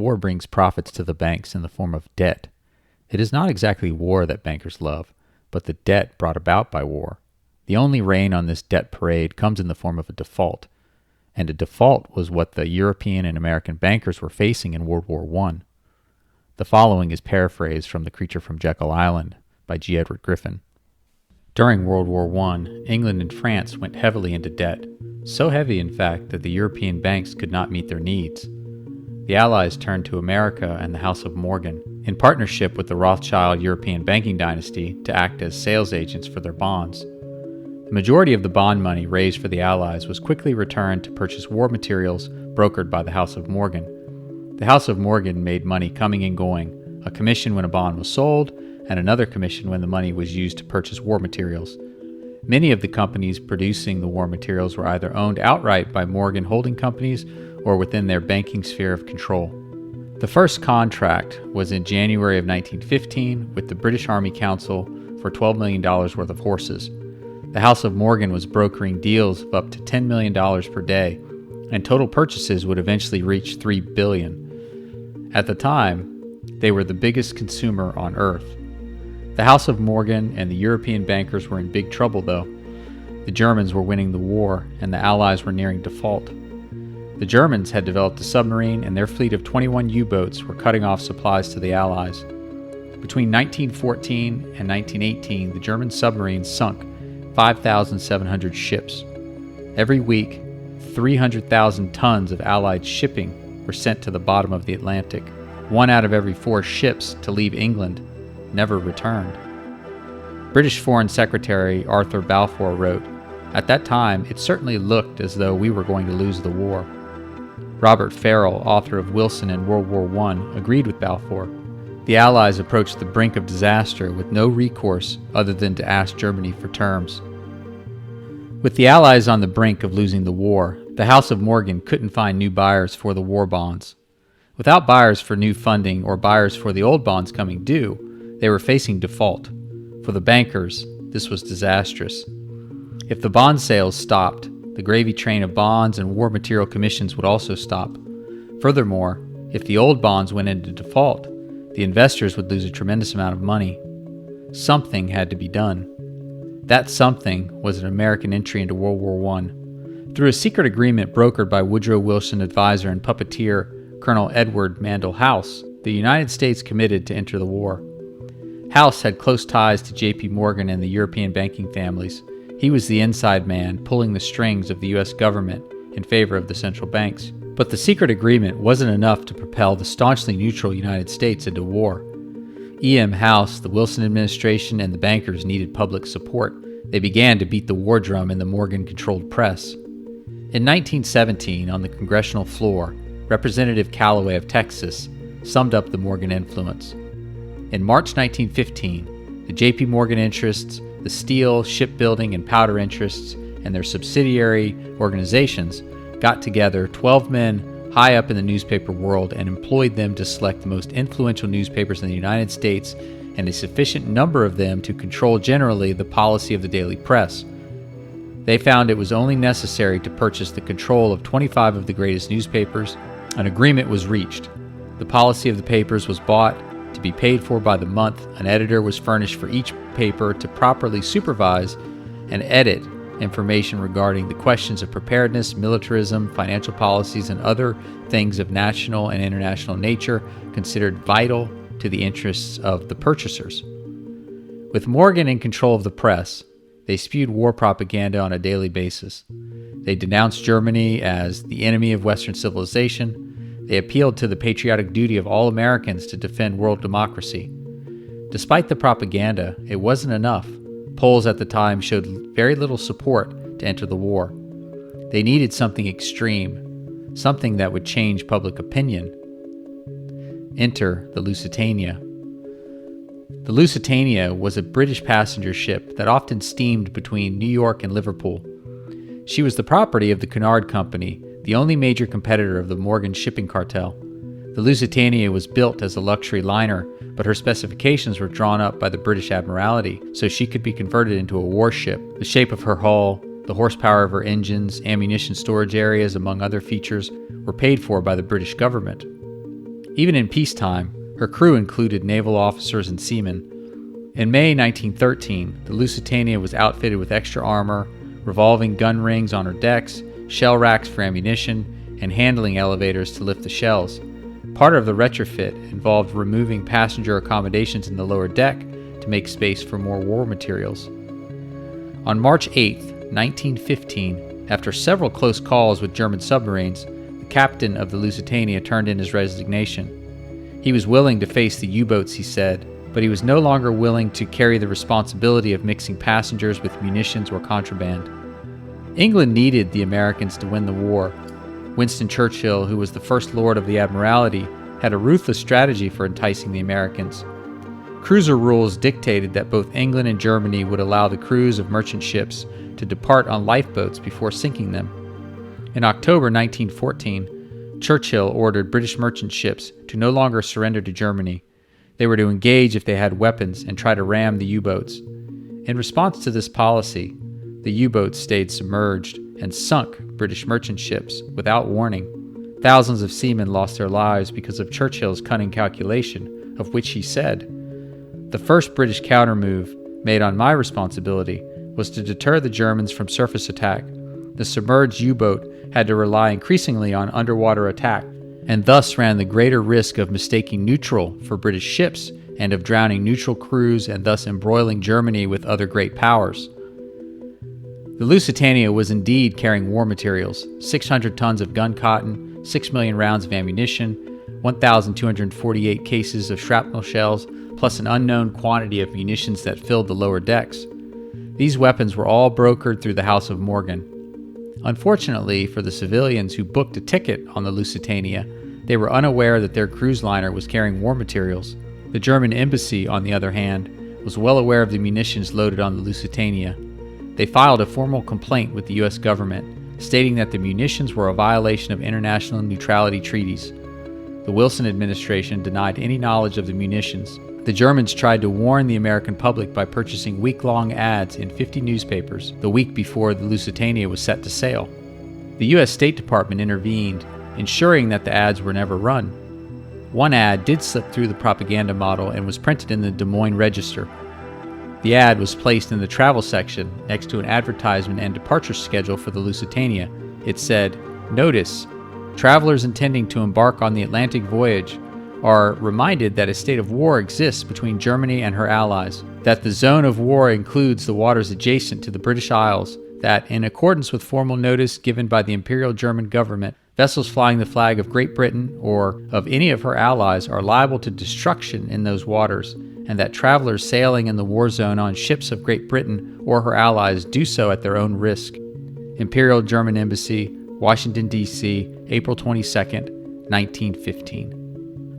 war brings profits to the banks in the form of debt. It is not exactly war that bankers love, but the debt brought about by war. The only rain on this debt parade comes in the form of a default, and a default was what the European and American bankers were facing in World War I. The following is paraphrased from The Creature from Jekyll Island by G. Edward Griffin. During World War I, England and France went heavily into debt, so heavy in fact that the European banks could not meet their needs. The Allies turned to America and the House of Morgan, in partnership with the Rothschild European banking dynasty, to act as sales agents for their bonds. The majority of the bond money raised for the Allies was quickly returned to purchase war materials brokered by the House of Morgan. The House of Morgan made money coming and going, a commission when a bond was sold, and another commission when the money was used to purchase war materials. Many of the companies producing the war materials were either owned outright by Morgan holding companies or within their banking sphere of control. The first contract was in January of 1915 with the British Army Council for $12 million worth of horses. The House of Morgan was brokering deals of up to $10 million per day, and total purchases would eventually reach $3 billion. At the time, they were the biggest consumer on Earth. The House of Morgan and the European bankers were in big trouble, though. The Germans were winning the war, and the Allies were nearing default. The Germans had developed a submarine, and their fleet of 21 U-boats were cutting off supplies to the Allies. Between 1914 and 1918, the German submarines sunk 5,700 ships. Every week, 300,000 tons of Allied shipping were sent to the bottom of the Atlantic. 1 out of every 4 ships to leave England never returned. British Foreign Secretary Arthur Balfour wrote, "At that time, it certainly looked as though we were going to lose the war." Robert Farrell, author of Wilson in World War I, agreed with Balfour. The Allies approached the brink of disaster with no recourse other than to ask Germany for terms. With the Allies on the brink of losing the war, the House of Morgan couldn't find new buyers for the war bonds. Without buyers for new funding or buyers for the old bonds coming due, they were facing default. For the bankers, this was disastrous. If the bond sales stopped, the gravy train of bonds and war material commissions would also stop. Furthermore, if the old bonds went into default, the investors would lose a tremendous amount of money. Something had to be done. That something was an American entry into World War I. Through a secret agreement brokered by Woodrow Wilson advisor and puppeteer Colonel Edward Mandell House, the United States committed to enter the war. House had close ties to J.P. Morgan and the European banking families. He was the inside man pulling the strings of the U.S. government in favor of the central banks. But the secret agreement wasn't enough to propel the staunchly neutral United States into war. E.M. House, the Wilson administration, and the bankers needed public support. They began to beat the war drum in the Morgan-controlled press. In 1917, on the congressional floor, Representative Callaway of Texas summed up the Morgan influence. In March 1915, the J.P. Morgan interests, the steel, shipbuilding, and powder interests, and their subsidiary organizations got together 12 men high up in the newspaper world and employed them to select the most influential newspapers in the United States and a sufficient number of them to control generally the policy of the daily press. They found it was only necessary to purchase the control of 25 of the greatest newspapers. An agreement was reached. The policy of the papers was bought to be paid for by the month. An editor was furnished for each paper to properly supervise and edit information regarding the questions of preparedness, militarism, financial policies, and other things of national and international nature considered vital to the interests of the purchasers. With Morgan in control of the press, they spewed war propaganda on a daily basis. They denounced Germany as the enemy of Western civilization. They appealed to the patriotic duty of all Americans to defend world democracy. Despite the propaganda, it wasn't enough. Polls at the time showed very little support to enter the war. They needed something extreme, something that would change public opinion. Enter the Lusitania. The Lusitania was a British passenger ship that often steamed between New York and Liverpool. She was the property of the Cunard Company, the only major competitor of the Morgan shipping cartel. The Lusitania was built as a luxury liner, but her specifications were drawn up by the British Admiralty so she could be converted into a warship. The shape of her hull, the horsepower of her engines, ammunition storage areas, among other features, were paid for by the British government. Even in peacetime, her crew included naval officers and seamen. In May 1913, the Lusitania was outfitted with extra armor, revolving gun rings on her decks, shell racks for ammunition, and handling elevators to lift the shells. Part of the retrofit involved removing passenger accommodations in the lower deck to make space for more war materials. On March 8, 1915, after several close calls with German submarines, the captain of the Lusitania turned in his resignation. He was willing to face the U-boats, he said, but he was no longer willing to carry the responsibility of mixing passengers with munitions or contraband. England needed the Americans to win the war. Winston Churchill, who was the First Lord of the Admiralty, had a ruthless strategy for enticing the Americans. Cruiser rules dictated that both England and Germany would allow the crews of merchant ships to depart on lifeboats before sinking them. In October 1914, Churchill ordered British merchant ships to no longer surrender to Germany. They were to engage if they had weapons and try to ram the U-boats. In response to this policy, the U-boats stayed submerged and sunk British merchant ships without warning. Thousands of seamen lost their lives because of Churchill's cunning calculation, of which he said, "The first British countermove, made on my responsibility, was to deter the Germans from surface attack. The submerged U-boat had to rely increasingly on underwater attack, and thus ran the greater risk of mistaking neutral for British ships and of drowning neutral crews and thus embroiling Germany with other great powers." The Lusitania was indeed carrying war materials: 600 tons of gun cotton, 6 million rounds of ammunition, 1,248 cases of shrapnel shells, plus an unknown quantity of munitions that filled the lower decks. These weapons were all brokered through the House of Morgan. Unfortunately for the civilians who booked a ticket on the Lusitania, they were unaware that their cruise liner was carrying war materials. The German embassy, on the other hand, was well aware of the munitions loaded on the Lusitania. They filed a formal complaint with the U.S. government, stating that the munitions were a violation of international neutrality treaties. The Wilson administration denied any knowledge of the munitions. The Germans tried to warn the American public by purchasing week-long ads in 50 newspapers the week before the Lusitania was set to sail. The U.S. State Department intervened, ensuring that the ads were never run. One ad did slip through the propaganda model and was printed in the Des Moines Register. The ad was placed in the travel section next to an advertisement and departure schedule for the Lusitania. It said, "Notice, travelers intending to embark on the Atlantic voyage are reminded that a state of war exists between Germany and her allies, that the zone of war includes the waters adjacent to the British Isles, that, in accordance with formal notice given by the Imperial German government, vessels flying the flag of Great Britain or of any of her allies are liable to destruction in those waters, and that travelers sailing in the war zone on ships of Great Britain or her allies do so at their own risk." Imperial German Embassy, Washington, D.C., April 22, 1915.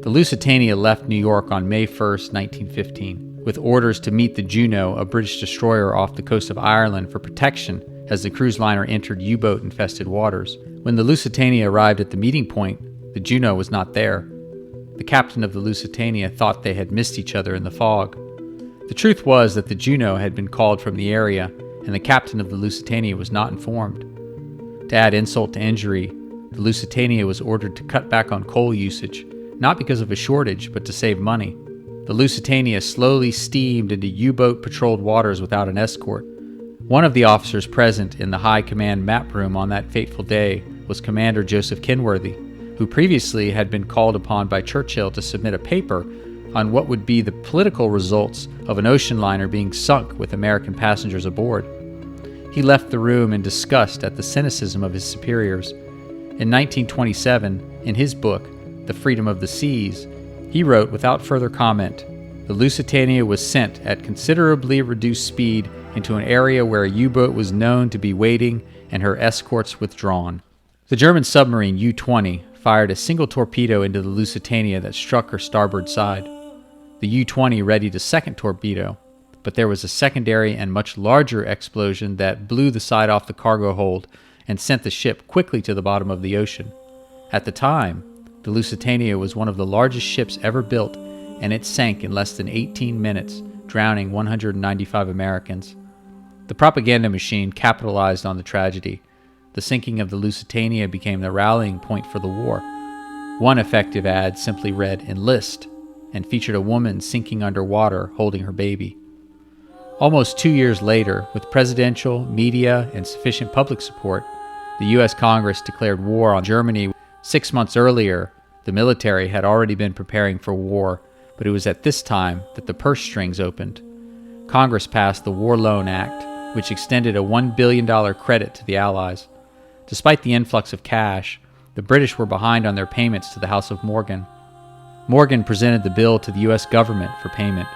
The Lusitania left New York on May 1, 1915, with orders to meet the Juno, a British destroyer off the coast of Ireland, for protection as the cruise liner entered U-boat-infested waters. When the Lusitania arrived at the meeting point, the Juno was not there. The captain of the Lusitania thought they had missed each other in the fog. The truth was that the Juno had been called from the area, and the captain of the Lusitania was not informed. To add insult to injury, the Lusitania was ordered to cut back on coal usage, not because of a shortage, but to save money. The Lusitania slowly steamed into U-boat-patrolled waters without an escort. One of the officers present in the High Command map room on that fateful day was Commander Joseph Kenworthy, who previously had been called upon by Churchill to submit a paper on what would be the political results of an ocean liner being sunk with American passengers aboard. He left the room in disgust at the cynicism of his superiors. In 1927, in his book, The Freedom of the Seas, he wrote without further comment, "The Lusitania was sent at considerably reduced speed into an area where a U-boat was known to be waiting and her escorts withdrawn." The German submarine U-20 fired a single torpedo into the Lusitania that struck her starboard side. The U-20 readied a second torpedo, but there was a secondary and much larger explosion that blew the side off the cargo hold and sent the ship quickly to the bottom of the ocean. At the time, the Lusitania was one of the largest ships ever built, and it sank in less than 18 minutes, drowning 195 Americans. The propaganda machine capitalized on the tragedy. The sinking of the Lusitania became the rallying point for the war. One effective ad simply read "Enlist" and featured a woman sinking underwater holding her baby. Almost 2 years later, with presidential, media, and sufficient public support, the U.S. Congress declared war on Germany. 6 months earlier, the military had already been preparing for war, but it was at this time that the purse strings opened. Congress passed the War Loan Act, which extended a $1 billion credit to the Allies. Despite the influx of cash, the British were behind on their payments to the House of Morgan. Morgan presented the bill to the U.S. government for payment.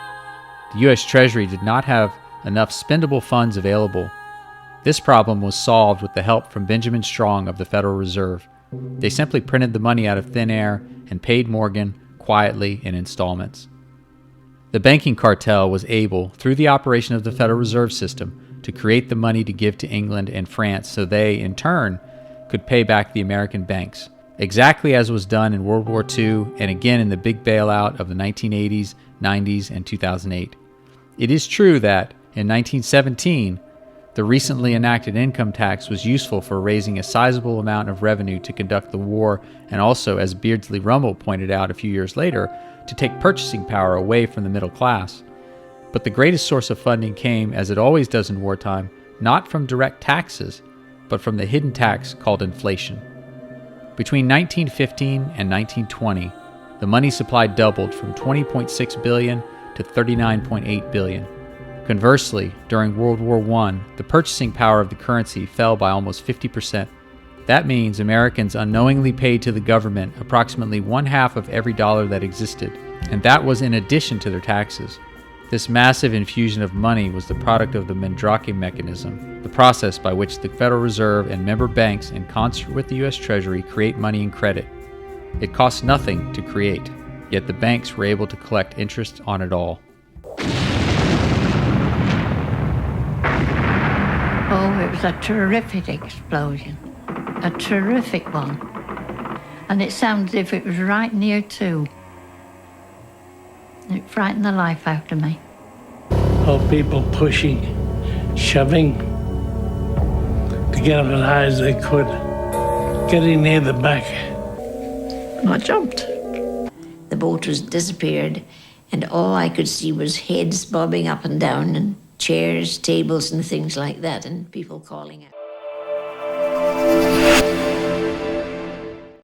The U.S. Treasury did not have enough spendable funds available. This problem was solved with the help from Benjamin Strong of the Federal Reserve. They simply printed the money out of thin air and paid Morgan quietly in installments. The banking cartel was able, through the operation of the Federal Reserve System, to create the money to give to England and France so they, in turn, could pay back the American banks, exactly as was done in World War II and again in the big bailout of the 1980s, 90s, and 2008. It is true that, in 1917, the recently enacted income tax was useful for raising a sizable amount of revenue to conduct the war and also, as Beardsley Rumble pointed out a few years later, to take purchasing power away from the middle class. But the greatest source of funding came, as it always does in wartime, not from direct taxes, but from the hidden tax called inflation. Between 1915 and 1920, the money supply doubled from $20.6 billion to $39.8 billion. Conversely, during World War I, the purchasing power of the currency fell by almost 50%. That means Americans unknowingly paid to the government approximately one-half of every dollar that existed, and that was in addition to their taxes. This massive infusion of money was the product of the Mandrake mechanism, the process by which the Federal Reserve and member banks, in concert with the U.S. Treasury, create money and credit. It costs nothing to create, yet the banks were able to collect interest on it all. Oh, it was a terrific explosion. A terrific one. And it sounded as if it was right near too. It frightened the life out of me. All people pushing, shoving to get up as high as they could, getting near the back. And I jumped. The boat was disappeared, and all I could see was heads bobbing up and down, and chairs, tables, and things like that, and people calling out.